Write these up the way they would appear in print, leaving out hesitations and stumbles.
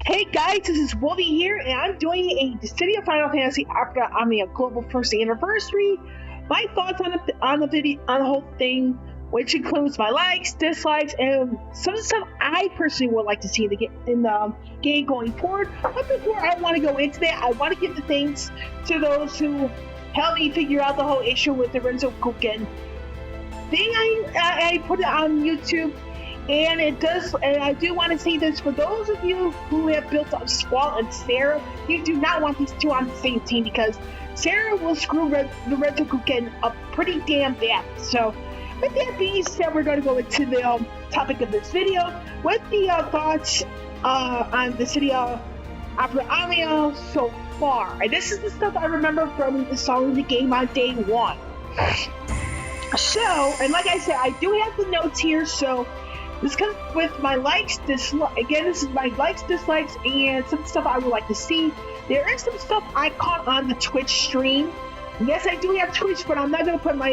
Hey guys, this is Wolvie here, and I'm doing the City of Final Fantasy Opera Omnia Global First Anniversary. My thoughts on the video, on the whole thing, which includes my likes, dislikes, and some of the stuff I personally would like to see in the game going forward. But before I want to go into that, I want to give the thanks to those who helped me figure out the whole issue with the Renzo Kuken thing. I put it on YouTube. And I do want to say this, for those of you who have built up Squall and Sarah, you do not want these two on the same team, because Sarah will screw the Red Kuken up pretty damn bad. So, with that being said, we're going to go into the topic of this video with the thoughts on the City of Opera Omnia so far. And this is the stuff I remember from installing the game on day one. So, and like I said, I do have the notes here, so this comes with my likes, dislikes. Again, this is my likes, dislikes, and some stuff I would like to see. There is some stuff I caught on the Twitch stream. Yes, I do have Twitch, but I'm not going to put my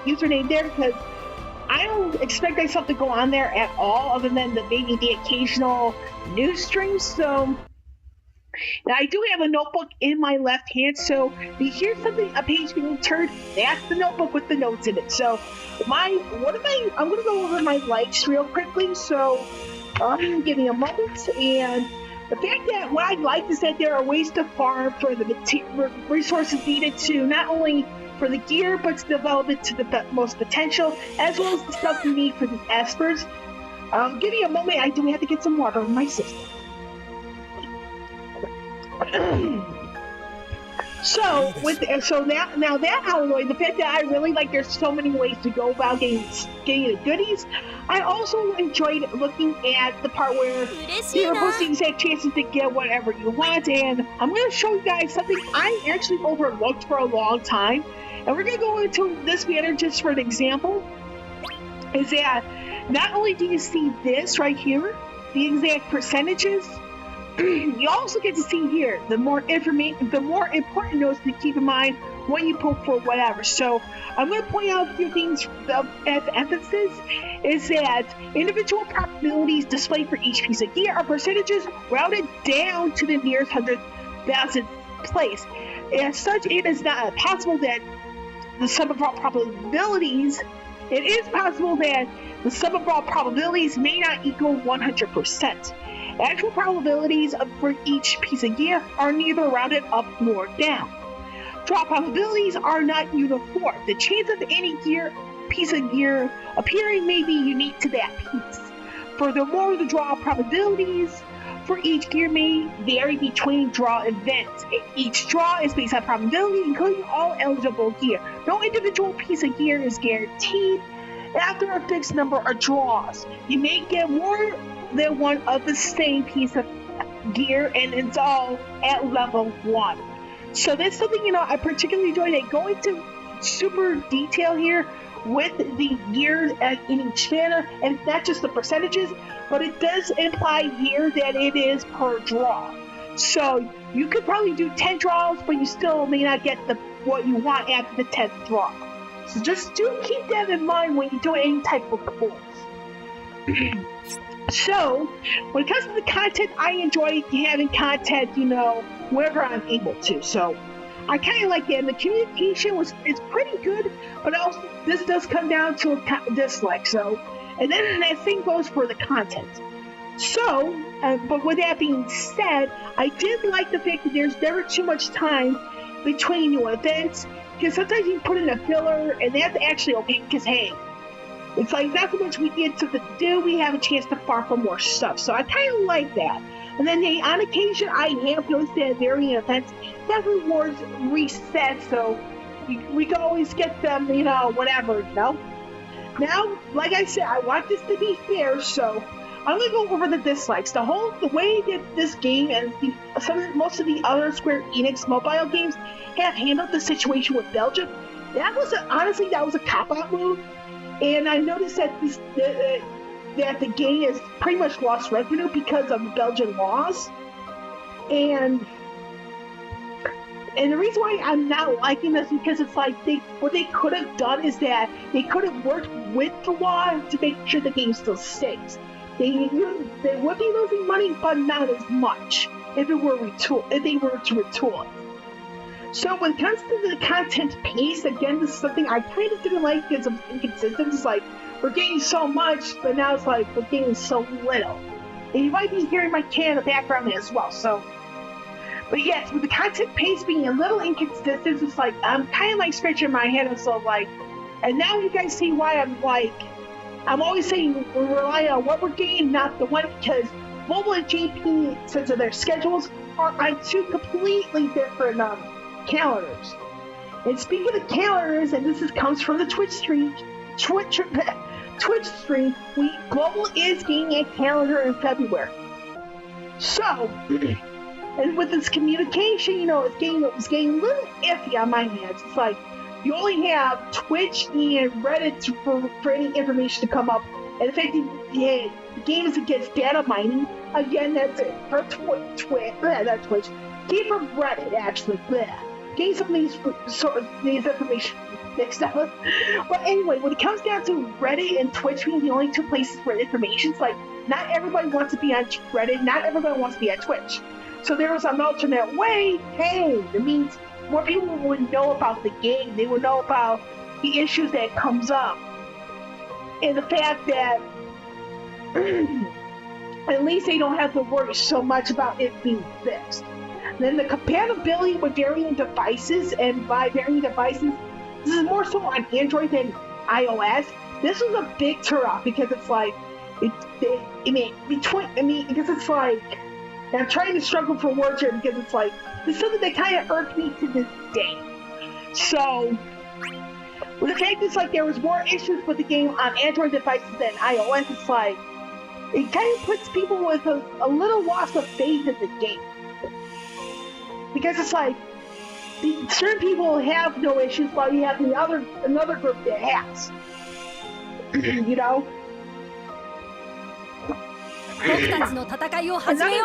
username there because I don't expect myself to go on there at all, other than maybe the occasional news stream. So now I do have a notebook in my left hand, so if you hear a page being turned, that's the notebook with the notes in it. So I'm gonna go over my likes real quickly, so give me a moment. And the fact that what I like is that there are ways to farm for the resources needed to not only for the gear, but to develop it to the most potential, as well as the stuff you need for the espers. Give me a moment, I do have to get some water in my system. So now that out of the way, the fact that I really like there's so many ways to go about getting the goodies. I also enjoyed looking at the part where you're posting exact chances to get whatever you want, and I'm going to show you guys something I actually overlooked for a long time, and we're going to go into this manner just for an example. Is that not only do you see this right here, the exact percentages, you also get to see here the more important notes to keep in mind when you poke for whatever. So I'm going to point out a few things as emphasis, is that individual probabilities displayed for each piece of gear are percentages rounded down to the nearest 100,000th place. As such, it is not possible that the sum of all probabilities, it is possible that the sum of all probabilities may not equal 100%. Actual probabilities for each piece of gear are neither rounded up nor down. Draw probabilities are not uniform. The chance of any piece of gear appearing may be unique to that piece. Furthermore, the draw probabilities for each gear may vary between draw events. Each draw is based on probability, including all eligible gear. No individual piece of gear is guaranteed after a fixed number of draws. You may get more than one of the same piece of gear, and it's all at level 1. So that's something, I particularly enjoy. They go into super detail here with the gear in each manner, and it's not just the percentages, but it does imply here that it is per draw. So you could probably do 10 draws, but you still may not get what you want after the 10th draw. So just do keep that in mind when you do any type of course. So, when it comes to the content, I enjoy having content, wherever I'm able to. So, I kind of like that. And the communication is pretty good, but also this does come down to a dislike. So, and then that same goes for the content. So, but with that being said, I did like the fact that there's never too much time between new events, because sometimes you put in a filler, and that's actually okay, because hey, it's like not so much we get something to do, we have a chance to farm for more stuff. So I kind of like that. And then on occasion, I have noticed that varying events have rewards reset, so we can always get them, whatever, Now, like I said, I want this to be fair, so I'm going to go over the dislikes. The way that this game and most of the other Square Enix mobile games have handled the situation with Belgium, that was a cop-out move. And I noticed that that the game has pretty much lost revenue because of Belgian laws. And the reason why I'm not liking this is because it's like what they could have done is that they could have worked with the law to make sure the game still stays. They would be losing money, but not as much if they were to retool it. So when it comes to the content pace, again, this is something I kind of didn't like because it's inconsistent. It's like, we're getting so much, but now it's like, we're getting so little. And you might be hearing my cat in the background as well, so. But yes, with the content pace being a little inconsistent, it's like, I'm kind of like scratching my head and so like, and now you guys see why I'm always saying we rely on what we're getting, not the one, because mobile and JP, since of their schedules, are on two completely different calendars. And speaking of calendars, and this comes from the Twitch stream, Global is getting a calendar in February. So, and with this communication, it's getting a little iffy on my hands. It's like, you only have Twitch and Reddit for any information to come up. And the fact that the game is against data mining, again, that's it. For Twitch, came from Reddit, actually. Getting some of these information mixed up. But anyway, when it comes down to Reddit and Twitch being the only two places for information, it's like, not everybody wants to be on Reddit, not everybody wants to be on Twitch. So there was an alternate way. Hey, it means more people would know about the game. They would know about the issues that comes up. And the fact that at least they don't have to worry so much about it being fixed. Then the compatibility with varying devices, and by varying devices, this is more so on Android than iOS. This was a big turnoff because it's like, because it's like, and I'm trying to struggle for words here because it's like, it's something that kind of irked me to this day. So, with the fact it's like there was more issues with the game on Android devices than iOS, it's like, it kind of puts people with a little loss of faith in the game. Because it's like, certain people have no issues while you have another group that has. Another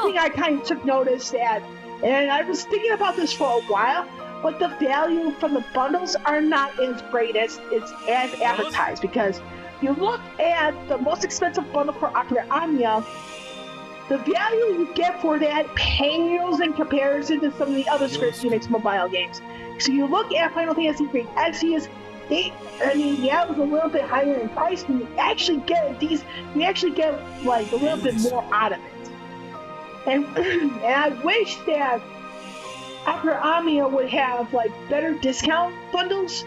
thing I kind of took notice at, and I was thinking about this for a while, but the value from the bundles are not as great as advertised, because you look at the most expensive bundle for Opera Omnia, the value you get for that pales in comparison to some of the other Square Enix mobile games. So you look at Final Fantasy VIII Exvius, it was a little bit higher in price, but you actually get like a little bit more out of it. And I wish that Opera Omnia would have like better discount bundles.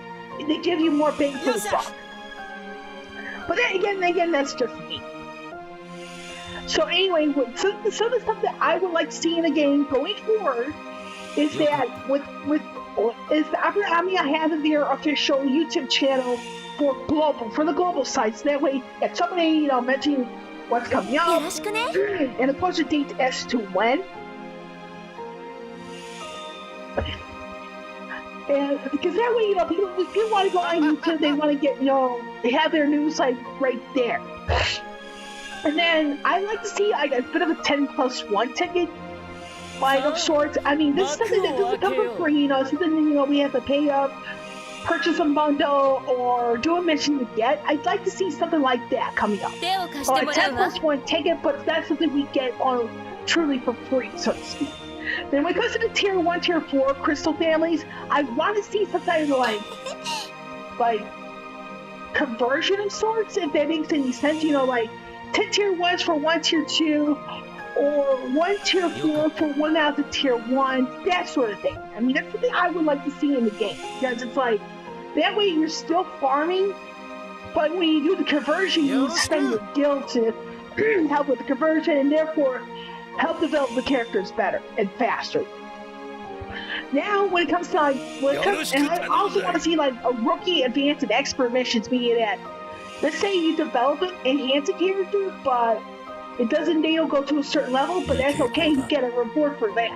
They give you more bang for the buck. But then again, that's just me. So anyway, some of the stuff that I would like to see in the game going forward is that is the Opera Omnia having their official YouTube channel for the global sites. That way, if somebody mentioning what's coming out and of course the date as to when. And because that way, people want to go on YouTube, they want to get, they have their news like right there. And then I like to see like a bit of a 10+1 ticket, like of sorts. I mean, this is something that doesn't come for free, something we have to pay up, purchase a bundle, or do a mission to get. I'd like to see something like that coming up. Or a 10+1 ticket, but that's something we get on truly for free, so to speak. Then when it comes to the Tier 1, Tier 4 crystal families, I want to see some kind of like conversion of sorts, if that makes any sense. 10 Tier 1s for 1 Tier 2, or 1 Tier 4 for 1 out of Tier 1, that sort of thing. I mean, that's something I would like to see in the game, because it's like, that way you're still farming, but when you do the conversion, you spend your guild to help with the conversion, and therefore help develop the characters better and faster. Now, when it comes to and I also want to see like a rookie, advanced, and expert missions, meaning that, let's say you develop and enhance a character, but it doesn't go to a certain level, but that's okay, you get a reward for that.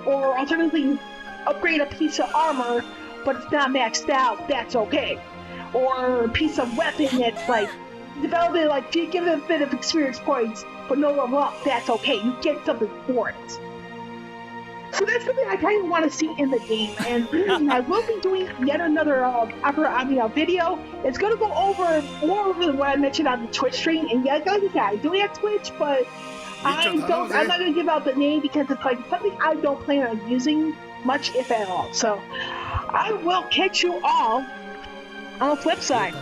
Or alternatively, you upgrade a piece of armor, but it's not maxed out, that's okay. Or a piece of weapon that's like, develop it, like, you give it a bit of experience points, but no level up, that's okay, you get something for it. So that's something I kind of want to see in the game, and I will be doing yet another video. It's going to go over more than what I mentioned on the Twitch stream, and yeah, like I said, I do have Twitch, but I'm not going to give out the name because it's like something I don't plan on using much, if at all. So I will catch you all on the flip side.